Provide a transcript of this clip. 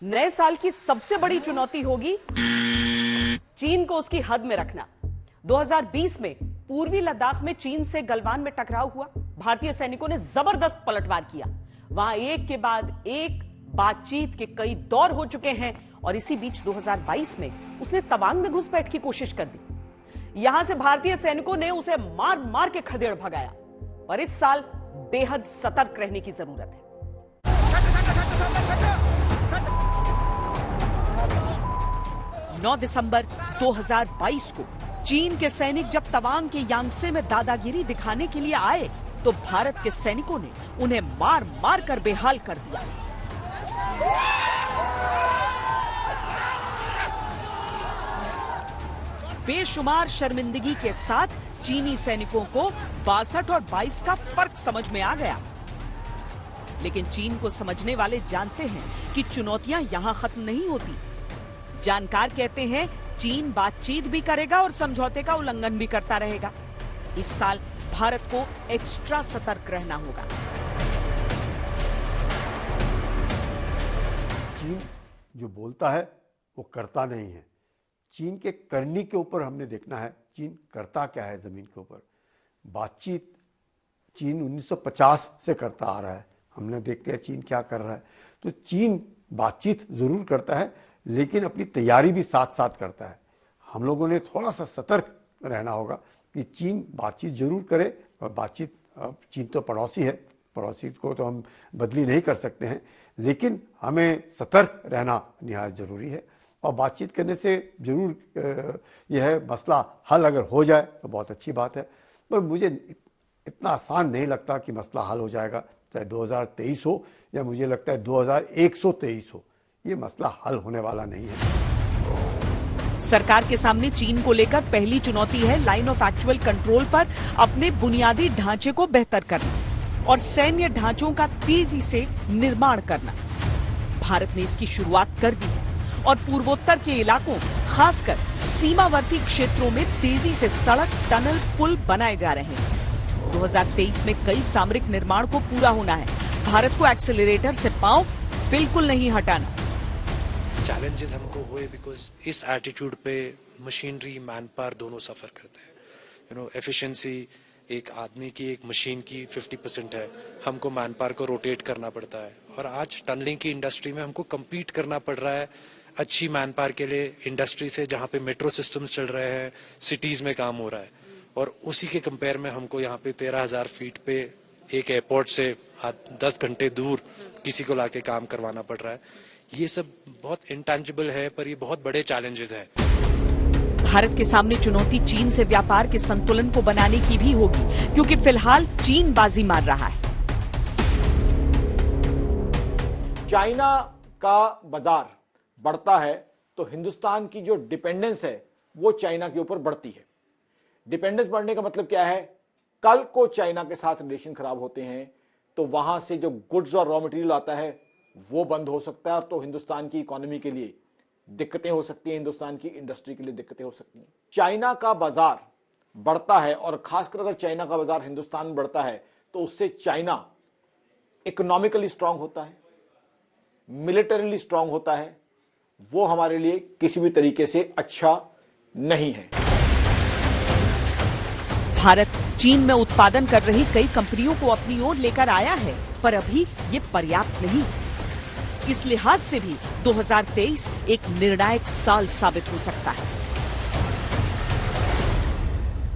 नए साल की सबसे बड़ी चुनौती होगी चीन को उसकी हद में रखना। 2020 में पूर्वी लद्दाख में चीन से गलवान में टकराव हुआ। भारतीय सैनिकों ने जबरदस्त पलटवार किया। वहां एक के बाद एक बातचीत के कई दौर हो चुके हैं और इसी बीच 2022 में उसने तवांग में घुसपैठ की कोशिश कर दी। यहां से भारतीय सैनिकों ने उसे मार मार के खदेड़ भगाया। पर इस साल बेहद सतर्क रहने की जरूरत है। 9 दिसंबर 2022 को चीन के सैनिक जब तवांग के यांगसे में दादागिरी दिखाने के लिए आए तो भारत के सैनिकों ने उन्हें मार मार कर बेहाल कर दिया। बेशुमार शर्मिंदगी के साथ चीनी सैनिकों को 62 और 22 का फर्क समझ में आ गया। लेकिन चीन को समझने वाले जानते हैं कि चुनौतियां यहां खत्म नहीं होती। जानकार कहते हैं चीन बातचीत भी करेगा और समझौते का उल्लंघन भी करता रहेगा। इस साल भारत को एक्स्ट्रा सतर्क रहना होगा। चीन जो बोलता है वो करता नहीं है। चीन के करनी के ऊपर हमने देखना है चीन करता क्या है। जमीन के ऊपर बातचीत चीन 1950 से करता आ रहा है। हमने देखते हैं चीन क्या कर रहा है। तो चीन बातचीत जरूर करता है लेकिन अपनी तैयारी भी साथ साथ करता है। हम लोगों ने थोड़ा सा सतर्क रहना होगा कि चीन बातचीत जरूर करे और बातचीत, चीन तो पड़ोसी है, पड़ोसी को तो हम बदली नहीं कर सकते हैं, लेकिन हमें सतर्क रहना निहायत जरूरी है। और बातचीत करने से जरूर यह मसला हल अगर हो जाए तो बहुत अच्छी बात है। पर मुझे इतना आसान नहीं लगता कि मसला हल हो जाएगा, चाहे 2023 हो या मुझे लगता है 2123 हो। ये मसला हल होने वाला नहीं है। सरकार के सामने चीन को लेकर पहली चुनौती है लाइन ऑफ एक्चुअल कंट्रोल पर अपने बुनियादी ढांचे को बेहतर करना और सैन्य ढांचों का तेजी से निर्माण करना। भारत ने इसकी शुरुआत कर दी है और पूर्वोत्तर के इलाकों, खासकर सीमावर्ती क्षेत्रों में तेजी से सड़क, टनल, पुल बनाए जा रहे हैं। 2023 में कई सामरिक निर्माण को पूरा होना है। भारत को एक्सेलरेटर से पांव बिल्कुल नहीं हटाना। चैलेंजेस हमको हुए बिकॉज इस एटीट्यूड पे मशीनरी, मैन पावर दोनों सफर करते हैं। एफिशिएंसी एक आदमी की, एक मशीन की 50% है। हमको मैन पावर को रोटेट करना पड़ता है और आज टनलिंग की इंडस्ट्री में हमको कम्पीट करना पड़ रहा है अच्छी मैन पावर के लिए इंडस्ट्री से, जहाँ पे मेट्रो सिस्टम्स चल रहे हैं, सिटीज में काम हो रहा है। और उसी के कंपेयर में हमको यहाँ पे 13,000 फीट पे एक एयरपोर्ट से 10 घंटे दूर किसी को लाके काम करवाना पड़ रहा है। ये सब बहुत इंटेंजिबल है पर ये बहुत बड़े चैलेंजेस हैं। भारत के सामने चुनौती चीन से व्यापार के संतुलन को बनाने की भी होगी, क्योंकि फिलहाल चीन बाजी मार रहा है। चाइना का बाजार बढ़ता है तो हिंदुस्तान की जो डिपेंडेंस है वो चाइना के ऊपर बढ़ती है। डिपेंडेंस बढ़ने का मतलब क्या है? कल को चाइना के साथ रिलेशन खराब होते हैं तो वहां से जो गुड्स और रॉ मटेरियल आता है वो बंद हो सकता है। तो हिंदुस्तान की इकोनॉमी के लिए दिक्कतें हो सकती हैं, हिंदुस्तान की इंडस्ट्री के लिए दिक्कतें हो सकती हैं। चाइना का बाजार बढ़ता है और खासकर अगर चाइना का बाजार हिंदुस्तान में बढ़ता है तो उससे चाइना इकोनॉमिकली स्ट्रांग होता है, मिलिटरीली स्ट्रांग होता है। वो हमारे लिए किसी भी तरीके से अच्छा नहीं है। भारत चीन में उत्पादन कर रही कई कंपनियों को अपनी ओर लेकर आया है, पर अभी ये पर्याप्त नहीं। इस लिहाज से भी 2023 एक निर्णायक साल साबित हो सकता है।